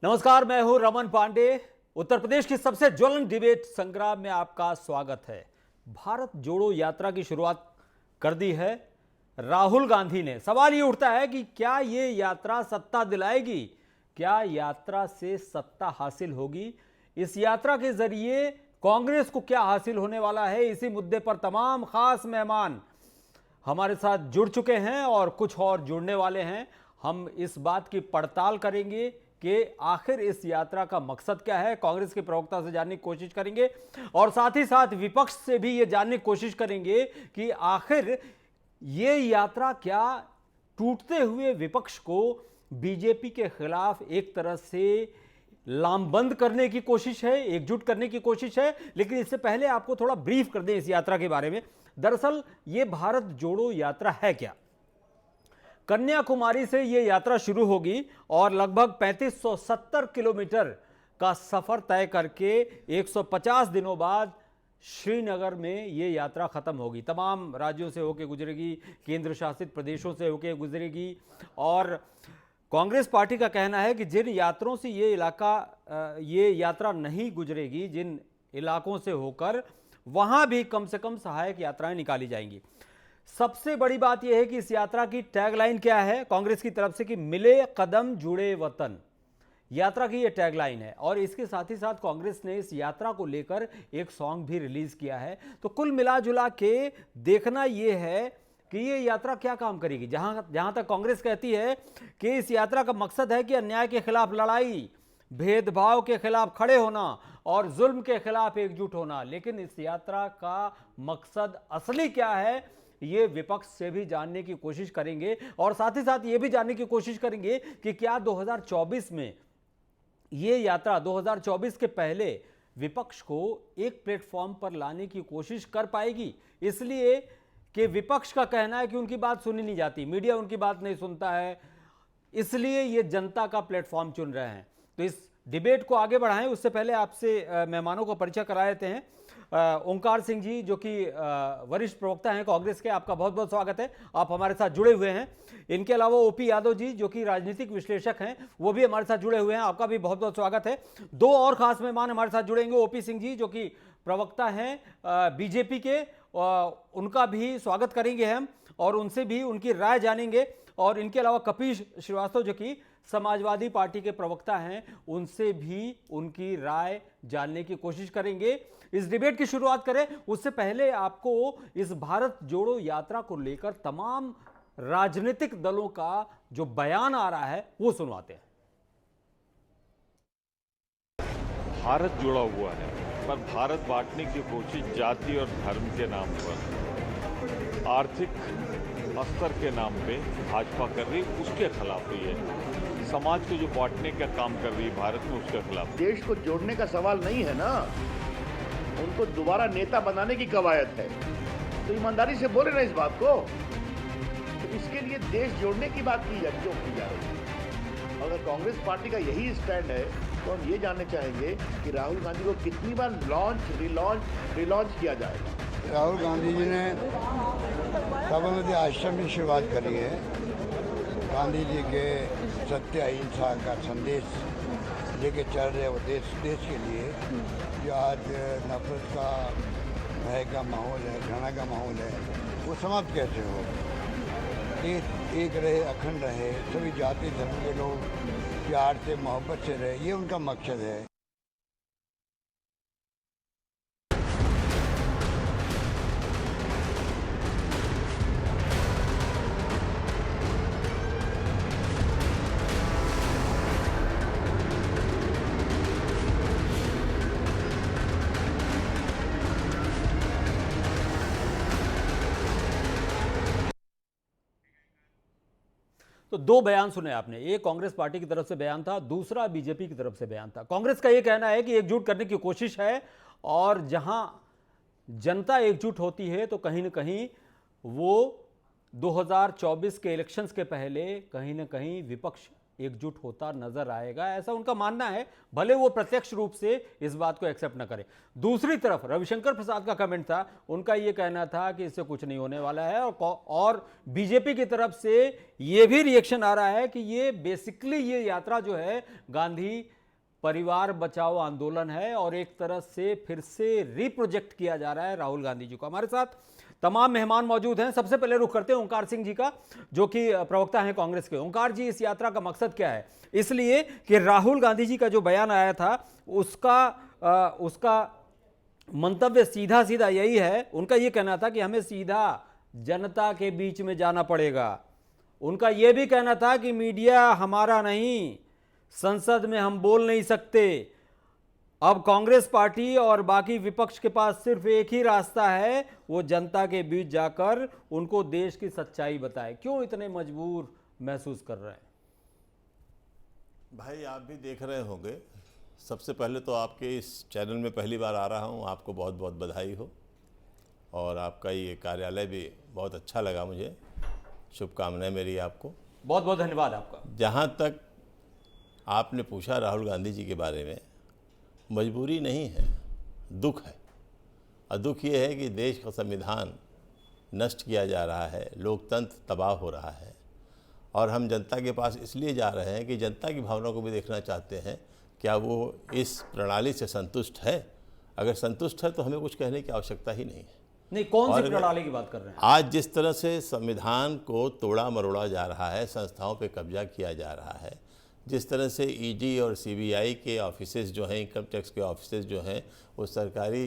नमस्कार, मैं हूं रमन पांडे। उत्तर प्रदेश की सबसे ज्वलंत डिबेट संग्राम में आपका स्वागत है। भारत जोड़ो यात्रा की शुरुआत कर दी है राहुल गांधी ने। सवाल ये उठता है कि क्या ये यात्रा सत्ता दिलाएगी? क्या यात्रा से सत्ता हासिल होगी? इस यात्रा के जरिए कांग्रेस को क्या हासिल होने वाला है? इसी मुद्दे पर तमाम खास मेहमान हमारे साथ जुड़ चुके हैं और कुछ और जुड़ने वाले हैं। हम इस बात की पड़ताल करेंगे कि आखिर इस यात्रा का मकसद क्या है। कांग्रेस के प्रवक्ता से जानने की कोशिश करेंगे और साथ ही साथ विपक्ष से भी ये जानने की कोशिश करेंगे कि आखिर ये यात्रा क्या टूटते हुए विपक्ष को बीजेपी के खिलाफ एक तरह से लामबंद करने की कोशिश है, एकजुट करने की कोशिश है। लेकिन इससे पहले आपको थोड़ा ब्रीफ कर दें इस यात्रा के बारे में। दरअसल ये भारत जोड़ो यात्रा है क्या? कन्याकुमारी से यह यात्रा शुरू होगी और लगभग 3570 किलोमीटर का सफर तय करके 150 दिनों बाद श्रीनगर में यह यात्रा खत्म होगी। तमाम राज्यों से होकर गुजरेगी, केंद्र शासित प्रदेशों से होकर गुजरेगी और कांग्रेस पार्टी का कहना है कि जिन यात्रों से ये यात्रा नहीं गुजरेगी, जिन इलाकों से होकर, वहां भी कम से कम सहायक यात्राएं निकाली जाएंगी। सबसे बड़ी बात यह है कि इस यात्रा की टैगलाइन क्या है कांग्रेस की तरफ से कि मिले कदम जुड़े वतन। यात्रा की यह टैगलाइन है और इसके साथ ही साथ कांग्रेस ने इस यात्रा को लेकर एक सॉन्ग भी रिलीज किया है। तो कुल मिलाजुला के देखना यह है कि ये यात्रा क्या काम करेगी। जहां तक कांग्रेस कहती है कि इस यात्रा का मकसद है कि अन्याय के खिलाफ लड़ाई, भेदभाव के खिलाफ खड़े होना और जुल्म के खिलाफ एकजुट होना। लेकिन इस यात्रा का मकसद असली क्या है, ये विपक्ष से भी जानने की कोशिश करेंगे और साथ ही साथ ये भी जानने की कोशिश करेंगे कि क्या 2024 में ये यात्रा 2024 के पहले विपक्ष को एक प्लेटफॉर्म पर लाने की कोशिश कर पाएगी। इसलिए कि विपक्ष का कहना है कि उनकी बात सुनी नहीं जाती, मीडिया उनकी बात नहीं सुनता है, इसलिए ये जनता का प्लेटफॉर्म चुन रहे हैं। तो इस डिबेट को आगे बढ़ाएं उससे पहले आपसे मेहमानों को परिचय करा देते हैं। ओंकार सिंह जी जो कि वरिष्ठ प्रवक्ता हैं कांग्रेस के, आपका बहुत बहुत स्वागत है, आप हमारे साथ जुड़े हुए हैं। इनके अलावा ओपी यादव जी जो कि राजनीतिक विश्लेषक हैं, वो भी हमारे साथ जुड़े हुए हैं, आपका भी बहुत बहुत स्वागत है। दो और खास मेहमान हमारे साथ जुड़ेंगे, ओपी सिंह जी जो कि प्रवक्ता हैं बीजेपी के, उनका भी स्वागत करेंगे हम और उनसे भी उनकी राय जानेंगे। और इनके अलावा कपीश श्रीवास्तव जो कि समाजवादी पार्टी के प्रवक्ता हैं, उनसे भी उनकी राय जानने की कोशिश करेंगे। इस डिबेट की शुरुआत करें उससे पहले आपको इस भारत जोड़ो यात्रा को लेकर तमाम राजनीतिक दलों का जो बयान आ रहा है वो सुनवाते हैं। भारत जुड़ा हुआ है पर भारत बांटने की कोशिश जाति और धर्म के नाम पर, आर्थिक अस्तर के नाम पे भाजपा कर रही, उसके खिलाफ ही है। समाज को जो बांटने का काम कर रही है भारत में, उसके खिलाफ। देश को जोड़ने का सवाल नहीं है ना, उनको दोबारा नेता बनाने की कवायद है। तो ईमानदारी से बोले ना इस बात को। तो इसके लिए देश जोड़ने की बात की जा रही है। अगर कांग्रेस पार्टी का यही स्टैंड है तो हम ये जानना चाहेंगे कि राहुल गांधी को कितनी बार रिलॉन्च किया जाएगा। राहुल गांधी जी ने साबरमती आश्रम की शुरुआत करी है। गांधी जी के सत्य अहिंसा का संदेश लेके चल रहे वो देश के लिए। जो आज नफरत का, भय का माहौल है, घृणा का माहौल है, वो समाप्त कैसे हो। देश एक रहे, अखंड रहे, सभी जाति धर्म के लोग प्यार से मोहब्बत से रहे, ये उनका मकसद है। तो दो बयान सुने आपने, एक कांग्रेस पार्टी की तरफ से बयान था, दूसरा बीजेपी की तरफ से बयान था। कांग्रेस का यह कहना है कि एकजुट करने की कोशिश है और जहां जनता एकजुट होती है तो कहीं ना कहीं वो 2024 के इलेक्शंस के पहले कहीं ना कहीं विपक्ष एकजुट होता नजर आएगा, ऐसा उनका मानना है, भले वो प्रत्यक्ष रूप से इस बात को एक्सेप्ट न करें। दूसरी तरफ रविशंकर प्रसाद का कमेंट था, उनका ये कहना था कि इससे कुछ नहीं होने वाला है, और बीजेपी की तरफ से ये भी रिएक्शन आ रहा है कि ये बेसिकली ये यात्रा जो है गांधी परिवार बचाओ आंदोलन है और एक तरह से फिर से रिप्रोजेक्ट किया जा रहा है राहुल गांधी जी को। हमारे साथ तमाम मेहमान मौजूद हैं। सबसे पहले रुख करते हैं ओंकार सिंह जी का, जो कि प्रवक्ता हैं कांग्रेस के। ओंकार जी, इस यात्रा का मकसद क्या है? इसलिए कि राहुल गांधी जी का जो बयान आया था उसका मंतव्य सीधा सीधा यही है। उनका यह कहना था कि हमें सीधा जनता के बीच में जाना पड़ेगा। उनका यह भी कहना था कि मीडिया हमारा नहीं, संसद में हम बोल नहीं सकते। अब कांग्रेस पार्टी और बाकी विपक्ष के पास सिर्फ एक ही रास्ता है, वो जनता के बीच जाकर उनको देश की सच्चाई बताए। क्यों इतने मजबूर महसूस कर रहे हैं? भाई, आप भी देख रहे होंगे। सबसे पहले तो आपके इस चैनल में पहली बार आ रहा हूं, आपको बहुत बहुत बधाई हो। और आपका ये कार्यालय भी बहुत अच्छा लगा मुझे, शुभकामनाएं मेरी आपको। बहुत बहुत धन्यवाद आपका। जहां तक आपने पूछा राहुल गांधी जी के बारे में, मजबूरी नहीं है, दुख है। और दुख ये है कि देश का संविधान नष्ट किया जा रहा है, लोकतंत्र तबाह हो रहा है, और हम जनता के पास इसलिए जा रहे हैं कि जनता की भावना को भी देखना चाहते हैं, क्या वो इस प्रणाली से संतुष्ट है। अगर संतुष्ट है तो हमें कुछ कहने की आवश्यकता ही नहीं है। नहीं, कौन सी प्रणाली की बात कर रहे हैं? आज जिस तरह से संविधान को तोड़ा मरोड़ा जा रहा है, संस्थाओं पे कब्जा किया जा रहा है, जिस तरह से ईडी और सीबीआई के ऑफिसेज जो हैं, इनकम टैक्स के ऑफिसेज जो हैं, वो सरकारी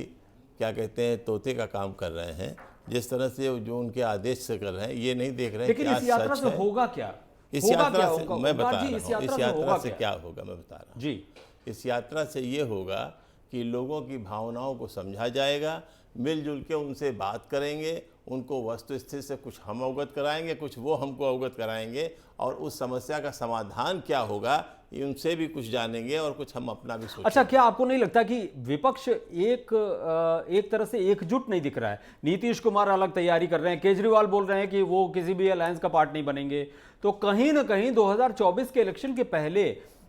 क्या कहते हैं तोते का काम कर रहे हैं, जिस तरह से जो उनके आदेश से कर रहे हैं, ये नहीं देख रहे हैं लेकिन इस यात्रा से होगा क्या? इस यात्रा से मैं बता रहा हूँ, इस यात्रा से क्या होगा मैं बता रहा हूँ जी। इस यात्रा से ये होगा कि लोगों की भावनाओं को समझा जाएगा, मिलजुल के उनसे बात करेंगे, उनको वस्तुस्थिति से कुछ हम अवगत कराएंगे, कुछ वो हमको अवगत कराएंगे, और उस समस्या का समाधान क्या होगा उनसे भी कुछ जानेंगे और कुछ हम अपना भी सोचेंगे। अच्छा, क्या आपको नहीं लगता कि विपक्ष एक तरह से एकजुट नहीं दिख रहा है? नीतीश कुमार अलग तैयारी कर रहे हैं, केजरीवाल बोल रहे हैं कि वो किसी भी अलायंस का पार्ट नहीं बनेंगे। तो कहीं ना कहीं 2024 के इलेक्शन के पहले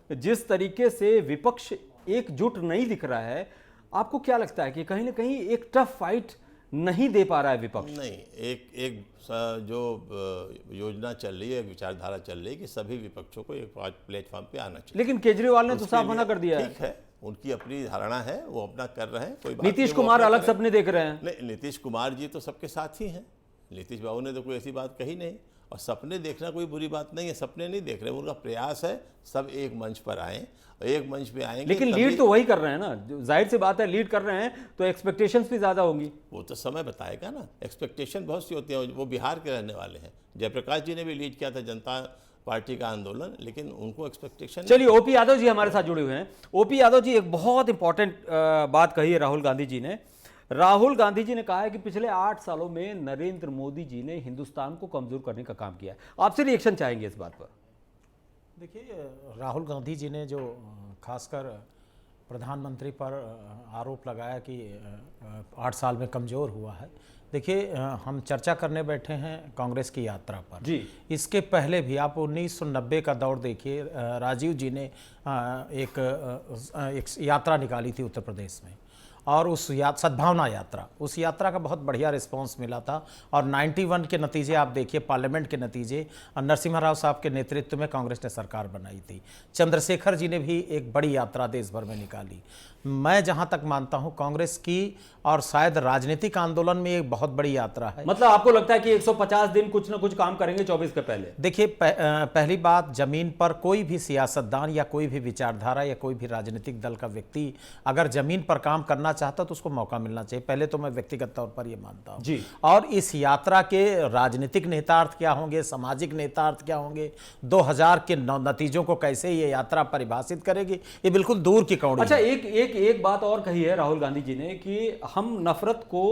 जिस तरीके से विपक्ष एकजुट नहीं दिख रहा है, आपको क्या लगता है कि कहीं ना कहीं एक टफ फाइट नहीं दे पा रहा है विपक्ष? नहीं, एक जो योजना चल रही है, एक विचारधारा चल रही है कि सभी विपक्षों को एक प्लेटफॉर्म पे आना चाहिए। लेकिन केजरीवाल ने तो साफ मना कर दिया है। ठीक है, उनकी अपनी धारणा है, वो अपना कर रहे हैं, कोई बात नीतीश नहीं, कुमार अलग सपने देख रहे हैं। नहीं, नीतीश कुमार जी तो सबके साथ ही हैं। नीतीश बाबू ने तो कोई ऐसी बात कही नहीं, और सपने देखना कोई बुरी बात नहीं है, सपने नहीं देख रहे, उनका प्रयास है सब एक मंच पर आए, और एक मंच पे आएंगे। लेकिन लीड तो वही कर रहे हैं ना, जाहिर सी बात है, लीड कर रहे हैं तो एक्सपेक्टेशंस भी ज्यादा होंगी। वो तो समय बताएगा ना, एक्सपेक्टेशन बहुत सी होती है। वो बिहार के रहने वाले हैं, जयप्रकाश जी ने भी लीड किया था जनता पार्टी का आंदोलन, लेकिन उनको एक्सपेक्टेशन। चलिए, ओपी यादव जी हमारे साथ जुड़े हुए हैं। ओपी यादव जी, एक बहुत इंपॉर्टेंट बात कही है राहुल गांधी जी ने। राहुल गांधी जी ने कहा है कि पिछले 8 सालों में नरेंद्र मोदी जी ने हिंदुस्तान को कमजोर करने का काम किया है। आपसे रिएक्शन चाहेंगे इस बात पर? देखिए, राहुल गांधी जी ने जो खासकर प्रधानमंत्री पर आरोप लगाया कि 8 साल में कमज़ोर हुआ है। देखिए, हम चर्चा करने बैठे हैं कांग्रेस की यात्रा पर जी। इसके पहले भी आप 1990 का दौर देखिए, राजीव जी ने एक यात्रा निकाली थी उत्तर प्रदेश में, और उस सद्भावना यात्रा, उस यात्रा का बहुत बढ़िया रिस्पांस मिला था। और 91 के नतीजे आप देखिए, पार्लियामेंट के नतीजे, नरसिम्हा राव साहब के नेतृत्व में कांग्रेस ने सरकार बनाई थी। चंद्रशेखर जी ने भी एक बड़ी यात्रा देश भर में निकाली। मैं जहां तक मानता हूं, कांग्रेस की और शायद राजनीतिक आंदोलन में एक बहुत बड़ी यात्रा है। मतलब आपको लगता है कि 150 दिन कुछ ना कुछ काम करेंगे 24 के पहले? देखिए, पहली बात, जमीन पर कोई भी सियासतदान या कोई भी विचारधारा या कोई भी राजनीतिक दल का व्यक्ति अगर जमीन पर काम करना चाहता तो उसको मौका मिलना चाहिए। पहले तो मैं व्यक्तिगत तौर पर यह मानता हूं जी। और इस यात्रा के राजनीतिक नेतार्थ क्या होंगे, सामाजिक नेतार्थ क्या होंगे, 2000 के नतीजों को कैसे ये यात्रा परिभाषित करेगी, ये बिल्कुल दूर की कौड़ी। अच्छा, एक बात और कही है राहुल गांधी जी ने कि हम नफरत को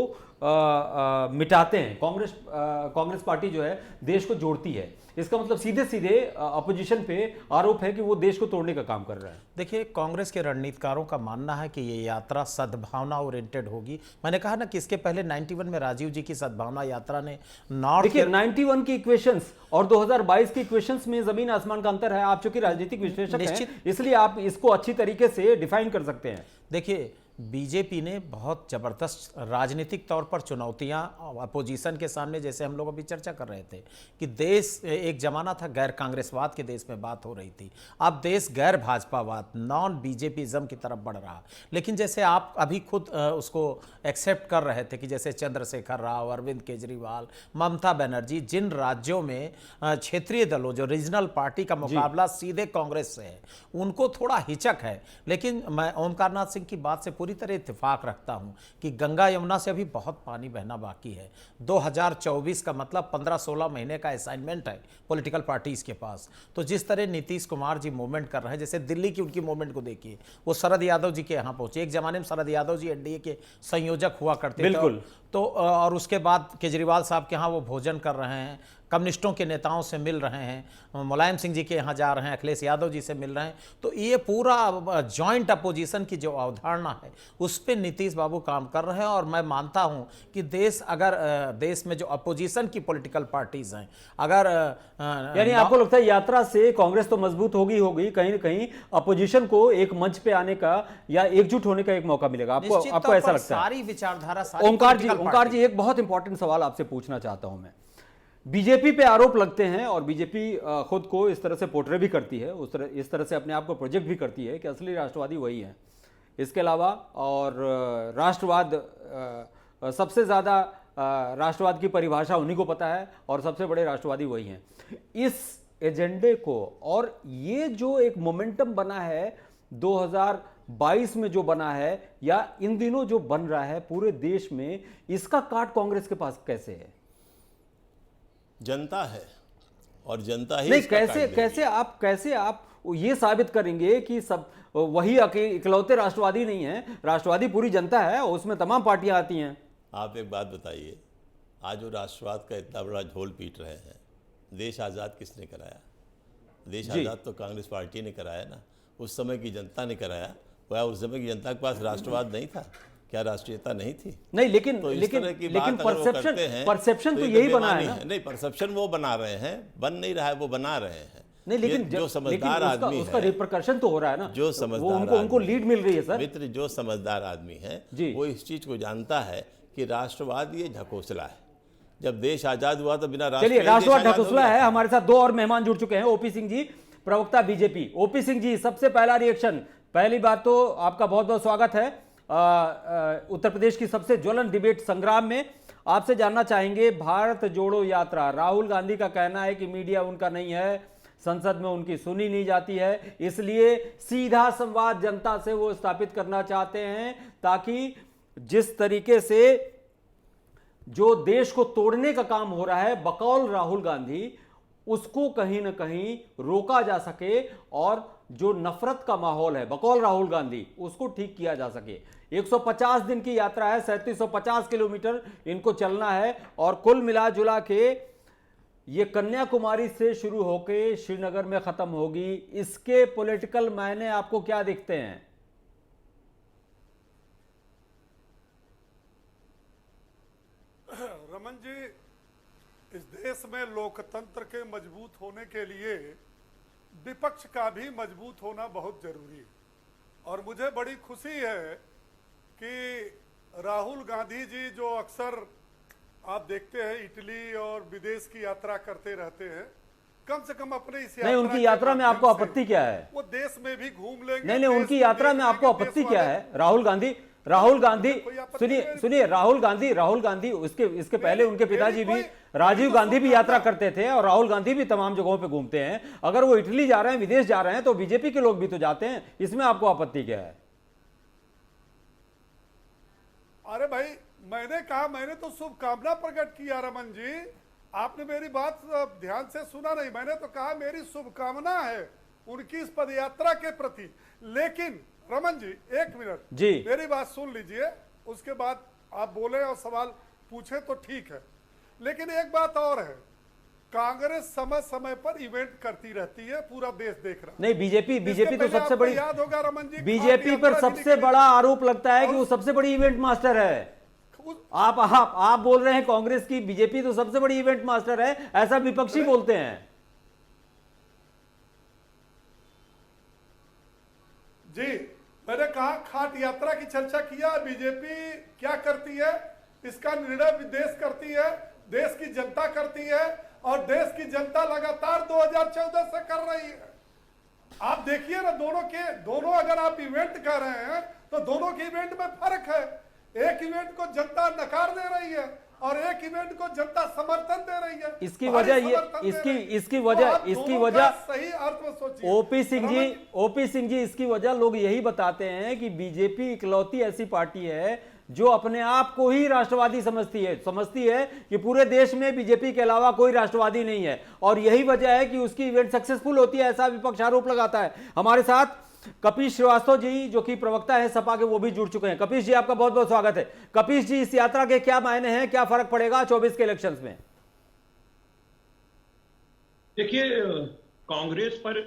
मिटाते हैं। कांग्रेस पार्टी जो है देश को जोड़ती है, इसका मतलब सीधे सीधे अपोजिशन पे आरोप है कि वो देश को तोड़ने का काम कर रहा है। देखिए, कांग्रेस के रणनीतिकारों का मानना है कि ये यात्रा सद्भावना ओरिएंटेड होगी। मैंने कहा ना कि इसके पहले 91 में राजीव जी की सद्भावना यात्रा ने नॉर्थ देखिए 91 की इक्वेशंस और 2022 की इक्वेशंस में जमीन आसमान का अंतर है। आप चूंकि राजनीतिक विश्लेषक हैं, इसलिए आप इसको अच्छी तरीके से डिफाइन कर सकते हैं। देखिए, बीजेपी ने बहुत जबरदस्त राजनीतिक तौर पर चुनौतियां अपोजिशन के सामने, जैसे हम लोग अभी चर्चा कर रहे थे कि देश एक जमाना था गैर कांग्रेसवाद के देश में बात हो रही थी, अब देश गैर भाजपावाद नॉन बीजेपीज्म की तरफ बढ़ रहा। लेकिन जैसे आप अभी खुद उसको एक्सेप्ट कर रहे थे कि जैसे चंद्रशेखर राव, अरविंद केजरीवाल, ममता बनर्जी, जिन राज्यों में क्षेत्रीय दलों जो रीजनल पार्टी का मुकाबला सीधे कांग्रेस से है, उनको थोड़ा हिचक है। लेकिन मैं ओमकार नाथ सिंह की बात से पूरी तरह इत्तेफाक रखता हूं कि गंगा यमुना से अभी बहुत पानी बहना बाकी है। 2024 का मतलब 15-16 महीने का असाइनमेंट है पॉलिटिकल पार्टीज के पास। तो जिस तरह नीतीश कुमार जी मूवमेंट कर रहे हैं, जैसे दिल्ली की उनकी मूवमेंट को देखिए, वो शरद यादव जी के यहाँ पहुंचे। एक जमाने में शरद यादव जी एनडीए के संयोजक हुआ करते थे, बिल्कुल। तो और उसके बाद केजरीवाल साहब के यहाँ वो भोजन कर रहे हैं, कम्युनिस्टों के नेताओं से मिल रहे हैं, मुलायम सिंह जी के यहाँ जा रहे हैं, अखिलेश यादव जी से मिल रहे हैं। तो ये पूरा जॉइंट अपोजिशन की जो अवधारणा है उस पर नीतीश बाबू काम कर रहे हैं। और मैं मानता हूँ कि देश में जो अपोजिशन की पॉलिटिकल पार्टीज हैं, अगर यानी आपको लगता है यात्रा से कांग्रेस तो मजबूत होगी, कहीं ना कहीं अपोजिशन को एक मंच पे आने का या एकजुट होने का एक मौका मिलेगा। आपको ऐसा लगता है? सारी विचारधारा, ओंकार जी एक बहुत इंपॉर्टेंट सवाल आपसे पूछना चाहता हूं मैं। बीजेपी पे आरोप लगते हैं और बीजेपी खुद को इस तरह से पोर्ट्रे भी करती है, इस तरह से अपने आप को प्रोजेक्ट भी करती है कि असली राष्ट्रवादी वही है। इसके अलावा और राष्ट्रवाद, सबसे ज़्यादा राष्ट्रवाद की परिभाषा उन्हीं को पता है और सबसे बड़े राष्ट्रवादी वही हैं। इस एजेंडे को और ये जो एक मोमेंटम बना है 2022 में जो बना है या इन दिनों जो बन रहा है पूरे देश में, इसका काट कांग्रेस के पास कैसे है? जनता है और जनता ही नहीं, इसका काट देगी। कैसे आप ये साबित करेंगे कि सब वही इकलौते राष्ट्रवादी नहीं है, राष्ट्रवादी पूरी जनता है, उसमें तमाम पार्टियां आती हैं। आप एक बात बताइए, आज वो राष्ट्रवाद का इतना बड़ा झोल पीट रहे हैं, देश आज़ाद किसने कराया? देश आज़ाद तो कांग्रेस पार्टी ने कराया ना, उस समय की जनता ने कराया। वह उस समय की जनता के पास राष्ट्रवाद नहीं था क्या? राष्ट्रीयता नहीं थी? नहीं, लेकिन तो परसेप्शन तो यही बना है ना? नहीं, परसेप्शन वो बना रहे हैं, बन नहीं रहा है, वो बना रहे हैं। नहीं, लेकिन जो समझदार आदमी है, उसका रिपरकशन तो हो रहा है ना, जो समझदार उनको लीड मिल रही है सर। मित्र, जो समझदार आदमी है वो इस चीज को जानता है कि राष्ट्रवाद ये ढकोसला है। जब देश आजाद हुआ तो बिना राष्ट्रवाद ढकोसला है। हमारे साथ दो और मेहमान जुड़ चुके हैं, ओपी सिंह जी, प्रवक्ता बीजेपी। ओपी सिंह जी, सबसे पहला रिएक्शन, पहली बात तो आपका बहुत बहुत स्वागत है उत्तर प्रदेश की सबसे ज्वलन डिबेट संग्राम में। आपसे जानना चाहेंगे, भारत जोड़ो यात्रा, राहुल गांधी का कहना है कि मीडिया उनका नहीं है, संसद में उनकी सुनी नहीं जाती है, इसलिए सीधा संवाद जनता से वो स्थापित करना चाहते हैं ताकि जिस तरीके से जो देश को तोड़ने का काम हो रहा है बकौल राहुल गांधी, उसको कहीं ना कहीं रोका जा सके और जो नफरत का माहौल है बकौल राहुल गांधी, उसको ठीक किया जा सके। 150 दिन की यात्रा है, 3750 किलोमीटर इनको चलना है और कुल मिला जुला के ये कन्याकुमारी से शुरू होकर श्रीनगर में खत्म होगी। इसके पॉलिटिकल मायने आपको क्या दिखते हैं? रमन जी, इस देश में लोकतंत्र के मजबूत होने के लिए विपक्ष का भी मजबूत होना बहुत जरूरी है। और मुझे बड़ी खुशी है कि राहुल गांधी जी, जो अक्सर आप देखते हैं इटली और विदेश की यात्रा करते रहते हैं, कम से कम अपने इस नहीं, उनकी यात्रा में आपको आपत्ति क्या है? वो देश में भी घूम लेंगे। नहीं, उनकी यात्रा में आपको आपत्ति क्या है? राहुल गांधी सुनिए, राहुल गांधी इसके पहले उनके पिताजी भी, राजीव गांधी भी यात्रा करते थे और राहुल गांधी भी तमाम जगहों पे घूमते हैं। अगर वो इटली जा रहे हैं, विदेश जा रहे हैं, तो बीजेपी के लोग भी तो जाते हैं, इसमें आपको आपत्ति क्या है? अरे भाई, मैंने तो शुभकामना प्रकट किया रमन जी, आपने मेरी बात ध्यान से सुना नहीं। मैंने तो कहा मेरी शुभकामना है उनकी इस पदयात्रा के प्रति। लेकिन रमन जी, एक मिनट जी, मेरी बात सुन लीजिए, उसके बाद आप बोले और सवाल पूछे तो ठीक है, लेकिन एक बात और है, कांग्रेस समय समय पर इवेंट करती रहती है, पूरा देश देख रहा है। नहीं, बीजेपी तो सबसे बड़ी, याद होगा रमन जी, बीजेपी पर सबसे बड़ा आरोप लगता है कि वो सबसे बड़ी इवेंट मास्टर है। आप बोल रहे हैं कांग्रेस की बीजेपी तो सबसे बड़ी इवेंट मास्टर है, ऐसा विपक्षी बोलते हैं। जी, मैंने कहा खाट यात्रा की चर्चा किया, बीजेपी क्या करती है इसका निर्णय देश करती है, देश की जनता करती है, और देश की जनता लगातार 2014 से कर रही है। आप देखिए ना, दोनों अगर आप इवेंट कर रहे हैं तो दोनों के इवेंट में फर्क है। एक इवेंट को जनता नकार दे रही है और एक इवेंट को जनता समर्थन दे रही है। इसकी वजह सही अर्थ में सोचिए। ओपी सिंह जी, इसकी वजह लोग यही बताते हैं कि बीजेपी इकलौती ऐसी पार्टी है जो अपने आप को ही राष्ट्रवादी समझती है कि पूरे देश में बीजेपी के अलावा कोई राष्ट्रवादी नहीं है, और यही वजह है कि उसकी इवेंट सक्सेसफुल होती है, ऐसा विपक्ष आरोप लगाता है। हमारे साथ कपीश श्रीवास्तव जी जो कि प्रवक्ता है सपा के, वो भी जुड़ चुके हैं। कपीश जी, आपका बहुत बहुत स्वागत है। कपीश जी, इस यात्रा के क्या मायने हैं, क्या फर्क पड़ेगा 24 के इलेक्शंस में? देखिए, कांग्रेस पर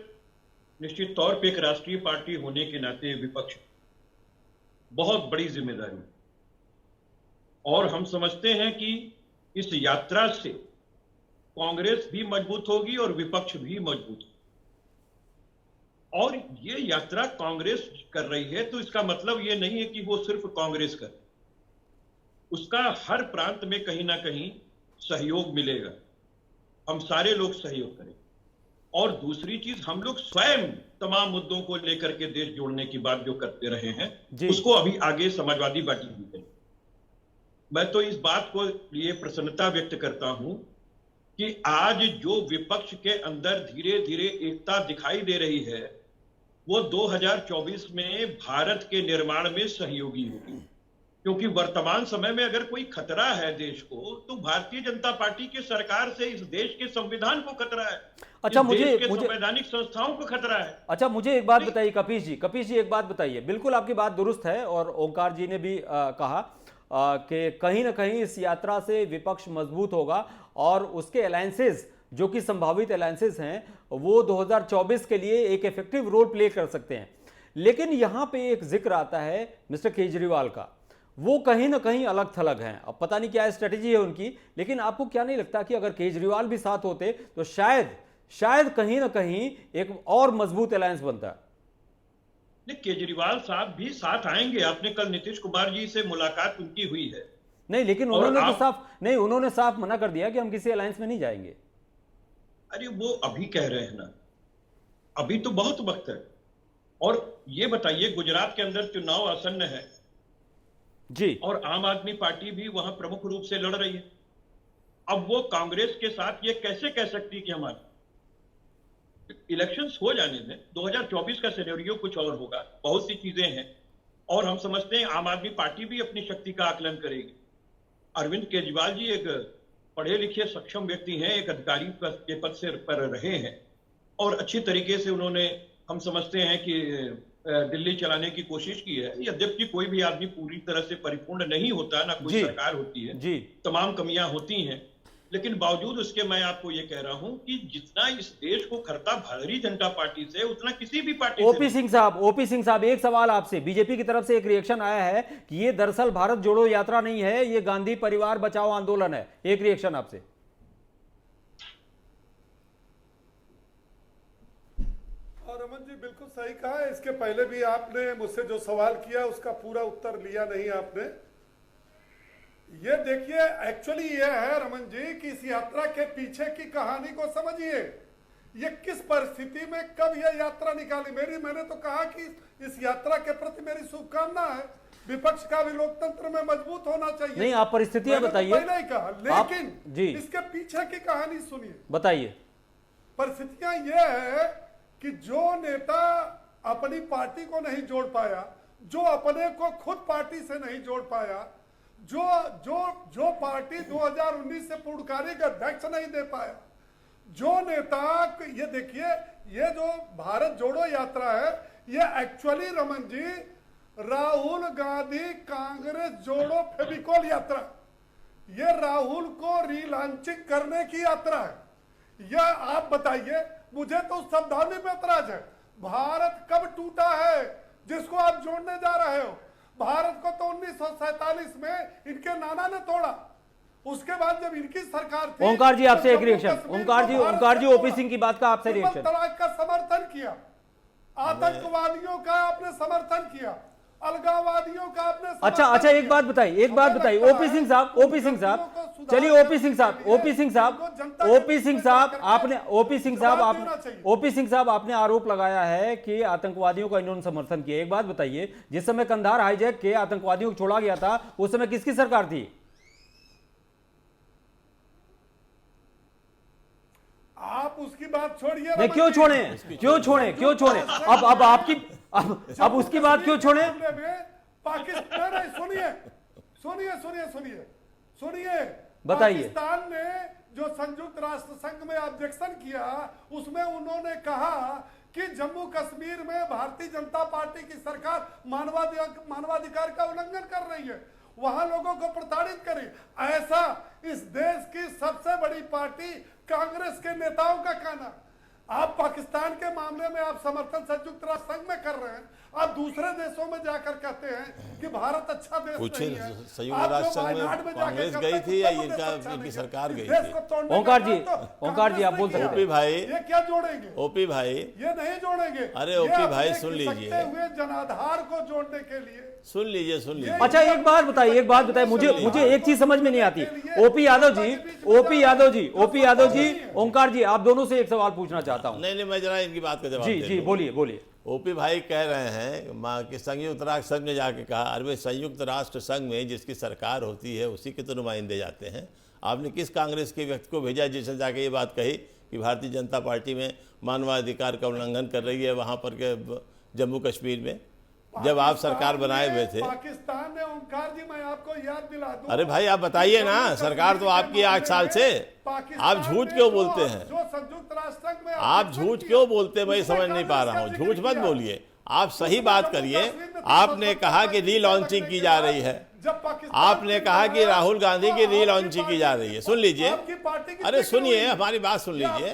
निश्चित तौर पे एक राष्ट्रीय पार्टी होने के नाते विपक्ष बहुत बड़ी जिम्मेदारी, और हम समझते हैं कि इस यात्रा से कांग्रेस भी मजबूत होगी और विपक्ष भी मजबूत होगी। और ये यात्रा कांग्रेस कर रही है तो इसका मतलब ये नहीं है कि वो सिर्फ कांग्रेस करे, उसका हर प्रांत में कहीं ना कहीं सहयोग मिलेगा, हम सारे लोग सहयोग करें। और दूसरी चीज, हम लोग स्वयं तमाम मुद्दों को लेकर के देश जोड़ने की बात जो करते रहे हैं उसको अभी आगे समाजवादी पार्टी भी करें। मैं तो इस बात को लिए प्रसन्नता व्यक्त करता हूं कि आज जो विपक्ष के अंदर धीरे धीरे एकता दिखाई दे रही है वो 2024 में भारत के निर्माण में सहयोगी होगी, क्योंकि वर्तमान समय में अगर कोई खतरा है देश को तो भारतीय जनता पार्टी की सरकार से इस देश के संविधान को खतरा है। अच्छा, मुझे संवैधानिक संस्थाओं को खतरा है। अच्छा, मुझे एक बात बताइए कपीश जी एक बात बताइए। बिल्कुल आपकी बात दुरुस्त है, और ओंकार जी ने भी कहा कि कहीं ना कहीं इस यात्रा से विपक्ष मजबूत होगा और उसके अलायंसेस जो कि संभावित अलायंसेस हैं वो 2024 के लिए एक इफेक्टिव रोल प्ले कर सकते हैं। लेकिन यहां पे एक जिक्र आता है मिस्टर केजरीवाल का, वो कहीं ना कहीं अलग थलग हैं। अब पता नहीं क्या स्ट्रेटेजी है उनकी, लेकिन आपको क्या नहीं लगता कि अगर केजरीवाल भी साथ होते तो शायद कहीं ना कहीं एक और मजबूत अलायंस बनता? नहीं, केजरीवाल साहब भी साथ आएंगे। आपने कल नीतीश कुमार जी से मुलाकात उनकी हुई है। नहीं, लेकिन उन्होंने साफ मना कर दिया कि हम किसी अलायंस में नहीं जाएंगे। अरे वो अभी कह रहे हैं ना, अभी तो बहुत वक्त है। और ये बताइए, गुजरात के अंदर चुनाव आसन्न है जी, और आम आदमी पार्टी भी वहां प्रमुख रूप से लड़ रही है। अब वो कांग्रेस के साथ ये कैसे कह सकती कि हमारे इलेक्शंस हो जाने में 2024 का सिनेरियो कुछ और होगा, बहुत सी चीजें हैं, और हम समझते हैं आम आदमी पार्टी भी अपनी शक्ति का आकलन करेगी। अरविंद केजरीवाल जी एक पढ़े लिखे सक्षम व्यक्ति हैं, एक अधिकारी के पद से पर रहे हैं, और अच्छी तरीके से उन्होंने, हम समझते हैं कि दिल्ली चलाने की कोशिश की है। यद्यपि कोई भी आदमी पूरी तरह से परिपूर्ण नहीं होता, ना कोई सरकार होती है जी, तमाम कमियां होती हैं, लेकिन बावजूद उसके मैं आपको ये कह रहा हूं कि जितना इस देश को खतरा भारतीय जनता पार्टी से उतना किसी भी पार्टी ओपी सिंह साहब एक सवाल आपसे। बीजेपी की तरफ से एक रिएक्शन आया है कि ये दरअसल भारत जोड़ो यात्रा नहीं है, ये गांधी परिवार बचाओ आंदोलन है। एक रिएक्शन आपसे। रमन जी बिल्कुल सही कहा है। इसके पहले भी आपने मुझसे जो सवाल किया उसका पूरा उत्तर लिया नहीं आपने। ये देखिए, एक्चुअली ये है रमन जी कि इस यात्रा के पीछे की कहानी को समझिए। ये किस परिस्थिति में कब ये यात्रा निकाली। मैंने तो कहा कि इस यात्रा के प्रति मेरी शुभकामना है। विपक्ष का भी लोकतंत्र में मजबूत होना चाहिए। नहीं, आप परिस्थितियां बताइए। तो पहले ही कहा, लेकिन इसके पीछे की कहानी सुनिए। बताइए। परिस्थितियां ये है कि जो नेता अपनी पार्टी को नहीं जोड़ पाया, जो अपने को खुद पार्टी से नहीं जोड़ पाया, जो पार्टी 2019 से पूर्णकालिक अध्यक्ष नहीं दे पाया, जो नेता, ये देखिए, ये जो भारत जोड़ो यात्रा है ये एक्चुअली रमन जी राहुल गांधी कांग्रेस जोड़ो फेविकोल यात्रा, ये राहुल को रीलॉन्चिंग करने की यात्रा है। यह आप बताइए, मुझे तो उस शब्दावली पे ऐतराज है। भारत कब टूटा है जिसको आप जोड़ने जा रहे हो? भारत को तो 1947 में इनके नाना ने तोड़ा। उसके बाद जब इनकी सरकार थी, ओंकार जी आपसे तो एक रिएक्शन। जम्मू ओंकार जी कश्मीर ओपी सिंह की बात का आपसे ट्रिपल रिएक्शन। तलाक का समर्थन किया, आतंकवादियों का आपने समर्थन किया, अलगाववादियों का आपने अच्छा समर्थन अच्छा, एक किया। बात बताइए, एक बात मुझे बताइए। लगता ओपी है सिंह साहब, ओपी सिंह साहब, को सुधार चलिए ओपी सिंह साहब, करने के ओपी सिंह लिए साहब, इनको जनता के ओपी सिंह बीच में साहब, जाकर आपने ओपी सिंह साहब, जवाब आप देना चाहिए। ओपी सिंह साहब आपने आरोप लगाया है कि आतंकवादियों का इन्होंने समर्थन किया। एक बात बताइए, जिस समय कंधार हाईजैक के आतंकवादियों को छोड़ा गया था, उस समय किसकी सरकार थी? आप उसकी बात छोड़िए। नहीं, क्यों छोड़े, क्यों छोड़े, क्यों छोड़े? अब आपकी अब उसकी बात क्यों छोड़े? पाकिस्तान, सुनिए सुनिए सुनिए सुनिए सुनिए, बताइए। पाकिस्तान ने जो संयुक्त राष्ट्र संघ में ऑब्जेक्शन किया, उसमें उन्होंने कहा कि जम्मू कश्मीर में भारतीय जनता पार्टी की सरकार मानवाधिकार का उल्लंघन कर रही है, वहां लोगों को प्रताड़ित करी। ऐसा इस देश की सबसे बड़ी पार्टी कांग्रेस के नेताओं का कहना। आप पाकिस्तान के मामले में आप समर्थन संयुक्त राष्ट्र संघ में कर रहे हैं, आप दूसरे देशों में जाकर कहते हैं कि भारत अच्छा देश पूछे नहीं है। संयुक्त राष्ट्र संघ में कांग्रेस गई थी या इनकी सरकार गई थी? ओंकार जी आप बोल सकते हैं। ओपी भाई, ये क्या जोड़ेंगे? ओपी भाई, ये नहीं जोड़ेंगे। अरे ओपी भाई सुन लीजिए, हुए जनाधार को जोड़ने के लिए सुन लीजिए, सुन लीजिए। अच्छा एक बात बताइए, मुझे एक चीज समझ में नहीं आती। ओपी यादव जी, ओंकार जी, आप दोनों से एक सवाल पूछना चाहता हूं। नहीं, मैं जरा इनकी बात का जवाब जी दे जी, दूं। बोलिए। ओपी भाई कह रहे हैं कि संयुक्त राष्ट्र संघ ने जाके कहा। अरे संयुक्त राष्ट्र संघ में जिसकी सरकार होती है उसी के तो नुमाइंदे जाते हैं। आपने किस कांग्रेस के व्यक्ति को भेजा जिसने जाके ये बात कही कि भारतीय जनता पार्टी में मानवाधिकार का उल्लंघन कर रही है वहाँ पर के जम्मू कश्मीर में, जब आप सरकार बनाए हुए थे? पाकिस्तान ने, ओंकार जी मैं आपको याद दिला दूं। अरे भाई आप बताइए ना, सरकार तो आपकी 8 साल से। आप झूठ क्यों बोलते हैं? जो संयुक्त राष्ट्र संघ में आप झूठ क्यों बोलते हैं? मैं समझ नहीं पा रहा हूँ। झूठ मत बोलिए, आप सही बात करिए। आपने कहा कि रीलॉन्चिंग की जा रही है, आपने कहा कि राहुल गांधी की रीलॉन्चिंग की जा रही है। सुन लीजिए, अरे सुनिए, हमारी बात सुन लीजिए।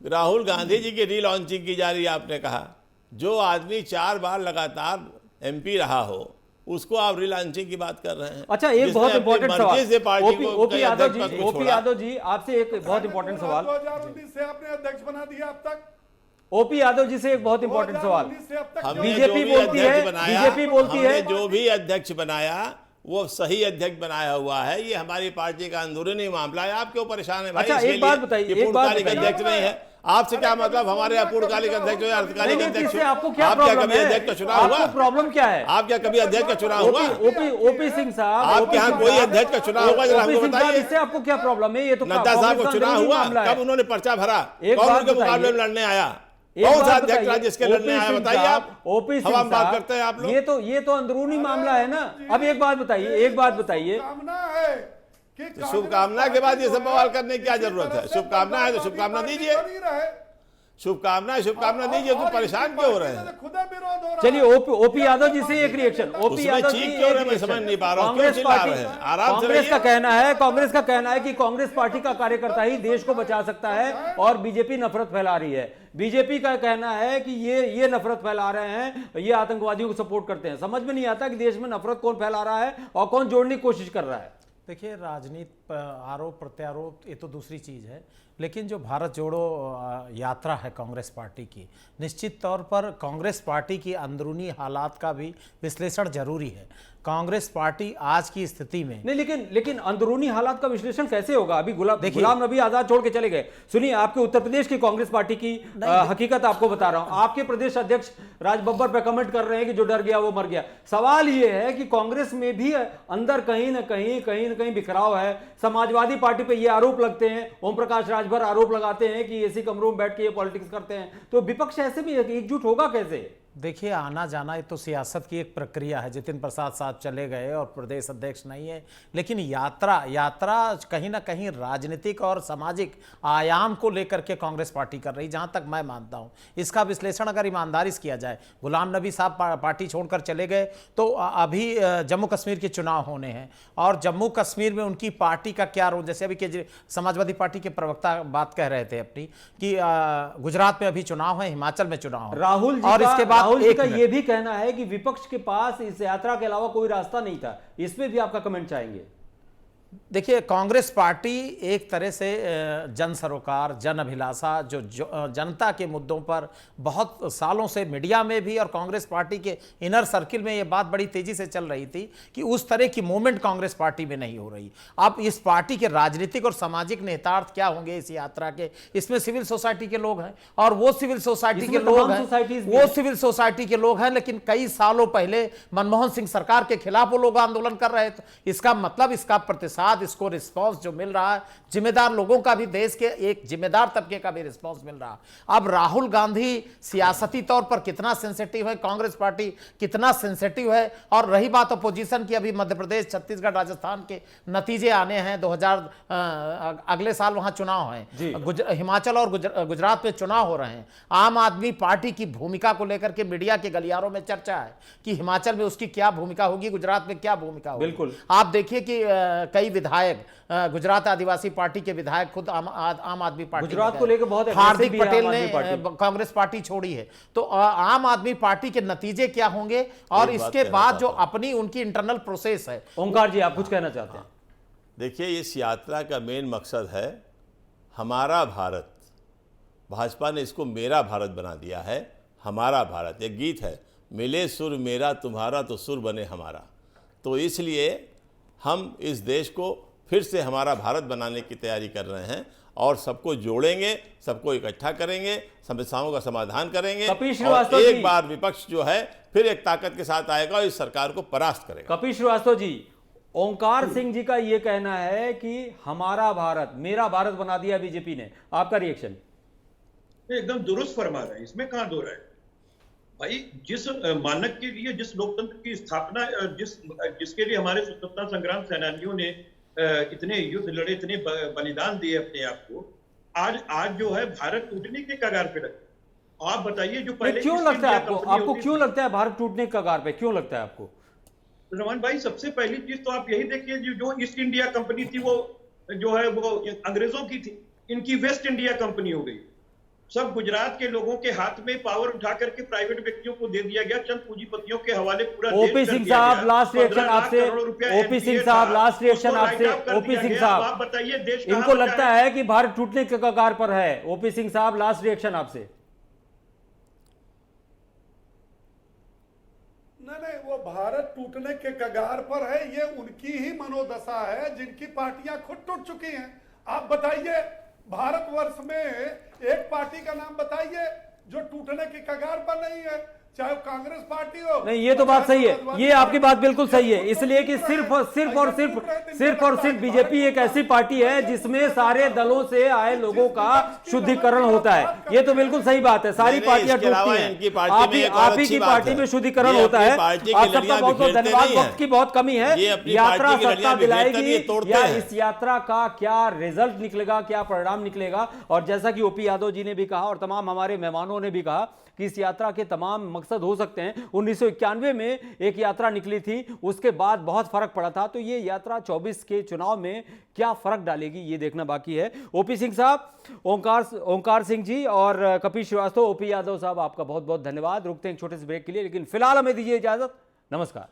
राहुल गांधी जी की रीलॉन्चिंग की जा रही है आपने कहा। जो आदमी 4 बार लगातार MP रहा हो उसको आप रीलॉन्चिंग की बात कर रहे हैं। अच्छा एक बहुत इंपॉर्टेंट सवाल, ओपी यादव जी आपसे एक बहुत इंपॉर्टेंट सवाल। 2019 से आपने अध्यक्ष बना दिया अब तक। ओपी यादव जी से एक बहुत इंपॉर्टेंट सवाल। बीजेपी बोलती है जो भी अध्यक्ष बनाया वो सही अध्यक्ष बनाया हुआ है। ये हमारी पार्टी का अंदरूनी मामला है। आप क्यों परेशान है भाई? अच्छा एक बात बताइए, पूर्णकालिक अध्यक्ष नहीं है। आपसे क्या मतलब? हमारे यहाँ पूर्णकालिक अध्यक्ष हो या अर्धकालिक अध्यक्ष हो? आपको क्या आप क्या कभी अध्यक्ष का चुनाव हुआ? प्रॉब्लम क्या है? आप क्या कभी अध्यक्ष का चुनाव हुआ? ओपी सिंह साहब, आपके यहाँ कोई अध्यक्ष का चुनाव होगा जरा हमको बताइए। इससे आपको क्या प्रॉब्लम है? ये तो नड्डा साहब को चुनाव हुआ, कब उन्होंने पर्चा भरा, कौन उनके मुकाबले में लड़ने आया? कौन सा अध्यक्ष राज्य के लड़ने आया बताइए आप? ओपी हम सिंह बात करते हैं आप लोग। ये तो अंदरूनी मामला है ना। अब एक बात बताइए, शुभकामना के बाद ये सब सवाल करने की क्या जरूरत है? शुभकामना है तो शुभकामना दीजिए, शुभकामना दीजिए। तो परेशान क्यों हो रहे हैं? चलिए ओपी यादव जी से एक रिएक्शन। ओपी यादव जी मैं समझ नहीं पा रहा हूं, क्यों चिल्ला रहे हैं? आराम से कांग्रेस का कहना है कि कांग्रेस पार्टी का कार्यकर्ता ही देश को बचा सकता है और बीजेपी नफरत फैला रही है। बीजेपी का कहना है कि ये नफरत फैला रहे हैं, ये आतंकवादियों को सपोर्ट करते हैं। समझ में नहीं आता कि देश में नफरत कौन फैला रहा है और कौन जोड़ने की कोशिश कर रहा है। देखिए, राजनीति, आरोप प्रत्यारोप ये तो दूसरी चीज़ है, लेकिन जो भारत जोड़ो यात्रा है कांग्रेस पार्टी की, निश्चित तौर पर कांग्रेस पार्टी की अंदरूनी हालात का भी विश्लेषण जरूरी है। कांग्रेस पार्टी आज की स्थिति में नहीं, लेकिन अंदरूनी हालात का विश्लेषण कैसे होगा? अभी गुलाम नबी आजाद छोड़ के चले गए। सुनिए, आपके उत्तर प्रदेश की कांग्रेस पार्टी की हकीकत आपको बता रहा हूं। आपके प्रदेश अध्यक्ष राज बब्बर पे कमेंट कर रहे हैं कि जो डर गया वो मर गया। सवाल ये है कि कांग्रेस में भी अंदर कहीं ना कहीं बिखराव है। समाजवादी पार्टी पे ये आरोप लगते हैं, ओम प्रकाश राजभर आरोप लगाते हैं कि एसी कमरों में बैठ के ये पॉलिटिक्स करते हैं। तो विपक्ष ऐसे भी एकजुट होगा कैसे? देखिए, आना जाना ये तो सियासत की एक प्रक्रिया है। जितिन प्रसाद साहब चले गए और प्रदेश अध्यक्ष नहीं है, लेकिन यात्रा कहीं ना कहीं राजनीतिक और सामाजिक आयाम को लेकर के कांग्रेस पार्टी कर रही, जहां तक मैं मानता हूं। इसका विश्लेषण अगर ईमानदारी से किया जाए, गुलाम नबी साहब पार्टी छोड़कर चले गए तो अभी जम्मू कश्मीर के चुनाव होने हैं, और जम्मू कश्मीर में उनकी पार्टी का क्या रोल, जैसे अभी समाजवादी पार्टी के प्रवक्ता बात कह रहे थे अपनी कि गुजरात में अभी चुनाव है, हिमाचल में चुनाव है, राहुल जी और इसके बाद राहुल जी का ये भी कहना है कि विपक्ष के पास इस यात्रा के अलावा कोई रास्ता नहीं था। इसमें भी आपका कमेंट चाहेंगे? देखिए, कांग्रेस पार्टी एक तरह से जन सरोकार, जन अभिलाषा, जो जनता के मुद्दों पर बहुत सालों से मीडिया में भी और कांग्रेस पार्टी के इनर सर्किल में ये बात बड़ी तेजी से चल रही थी कि उस तरह की मूवमेंट कांग्रेस पार्टी में नहीं हो रही। अब इस पार्टी के राजनीतिक और सामाजिक नेतार्थ क्या होंगे इस यात्रा के? इसमें सिविल सोसाइटी के लोग हैं, और वो सिविल सोसाइटी के लोग हैं, लेकिन कई सालों पहले मनमोहन सिंह सरकार के खिलाफ वो लोग आंदोलन कर रहे थे। इसका मतलब, इसका प्रतिशत, इसको रिस्पांस जो मिल रहा है, जिम्मेदार लोगों का भी, देश के एक जिम्मेदार तबके का भी रिस्पांस मिल रहा है। अब राहुल गांधी सियासती तौर पर कितना सेंसिटिव है, कांग्रेस पार्टी कितना सेंसिटिव है, और रही बात अपोजिशन की, अभी मध्य प्रदेश, छत्तीसगढ़, राजस्थान के नतीजे आने हैं। 2000 अगले साल वहां चुनाव है, हिमाचल और गुजरात में चुनाव हो रहे हैं। आम आदमी पार्टी की भूमिका को लेकर के मीडिया के गलियारों में चर्चा है कि हिमाचल में उसकी क्या भूमिका होगी, गुजरात में क्या भूमिका होगी। बिल्कुल, आप देखिए कि कई विधायक, गुजरात आदिवासी पार्टी के विधायक खुद आम आदमी पार्टी, गुजरात को लेकर बहुत हार्दिक पटेल ने कांग्रेस पार्टी छोड़ी है। तो आम आदमी पार्टी के नतीजे क्या होंगे, और इसके बाद जो अपनी उनकी इंटरनल प्रोसेस है। ओंकार जी, आप कुछ कहना चाहते हैं? देखिए, इस यात्रा का मेन मकसद है हमारा भारत। भाजपा ने इसको मेरा भारत बना दिया है, हमारा भारत। एक गीत है, मिले सुर मेरा तुम्हारा तो सुर बने हमारा। तो इसलिए हम इस देश को फिर से हमारा भारत बनाने की तैयारी कर रहे हैं, और सबको जोड़ेंगे, सबको इकट्ठा करेंगे, समस्याओं का समाधान करेंगे, और एक बार विपक्ष जो है फिर एक ताकत के साथ आएगा और इस सरकार को परास्त करेगा। कपिल श्रीवास्तव जी, ओंकार सिंह जी का यह कहना है कि हमारा भारत, मेरा भारत बना दिया बीजेपी ने। आपका रिएक्शन? एकदम दुरुस्त फरमा रहे हैं, इसमें कहां दो रहा है भाई। जिस मानक के लिए, जिस लोकतंत्र की स्थापना, जिसके लिए हमारे स्वतंत्रता संग्राम सेनानियों ने इतने युद्ध लड़े, इतने बलिदान दिए अपने आप को, आज जो है भारत टूटने के कगार पे रखे। आप बताइए, जो पहले क्यों लगता है आपको क्यों लगता है भारत टूटने के कगार पे क्यों लगता है आपको? रमन भाई, सबसे पहली चीज तो आप यही देखिए, जो ईस्ट इंडिया कंपनी थी, वो जो है वो अंग्रेजों की थी, इनकी वेस्ट इंडिया कंपनी हो गई। सब गुजरात के लोगों के हाथ में पावर उठा करके प्राइवेट व्यक्तियों को दे दिया गया, चंद पूंजीपतियों के हवाले पूरा देश कर दिया गया। ओपी सिंह साहब, लास्ट रिएक्शन आपसे। ओपी सिंह साहब, लास्ट रिएक्शन आपसे। ओपी सिंह साहब, आप बताइए, देश इनको लगता है कि भारत टूटने के कगार पर है। ओपी सिंह साहब, लास्ट रिएक्शन आपसे। नहीं, वो भारत टूटने के कगार पर है, ये उनकी ही मनोदशा है जिनकी पार्टियां खुद टूट चुकी हैं। आप बताइए, भारतवर्ष में एक पार्टी का नाम बताइए जो टूटने की कगार पर नहीं है, चाहे कांग्रेस पार्टी हो। नहीं, ये तो बात सही है, ये आपकी बात बिल्कुल सही है, इसलिए कि सिर्फ और सिर्फ बीजेपी एक ऐसी पार्टी है जिसमें सारे दलों से आए लोगों का शुद्धिकरण होता है। ये तो बिल्कुल सही बात है, सारी पार्टियां टूटती हैं, आप ही की पार्टी में शुद्धिकरण होता है। आप सबका बहुत बहुत धन्यवाद। वक्त की बहुत कमी है, यात्रा सत्ता दिलाएगी या इस यात्रा का क्या रिजल्ट निकलेगा, क्या परिणाम निकलेगा? और जैसा कि ओपी यादव जी ने भी कहा और तमाम हमारे मेहमानों ने भी कहा कि इस यात्रा के तमाम मकसद हो सकते हैं। 1991 में एक यात्रा निकली थी, उसके बाद बहुत फर्क पड़ा था, तो ये यात्रा 24 के चुनाव में क्या फर्क डालेगी ये देखना बाकी है। ओपी सिंह साहब, ओंकार सिंह जी और कपिल श्रीवास्तव, ओपी यादव साहब, आपका बहुत बहुत धन्यवाद। रुकते हैं एक छोटे से ब्रेक के लिए, लेकिन फिलहाल हमें दीजिए इजाजत। नमस्कार।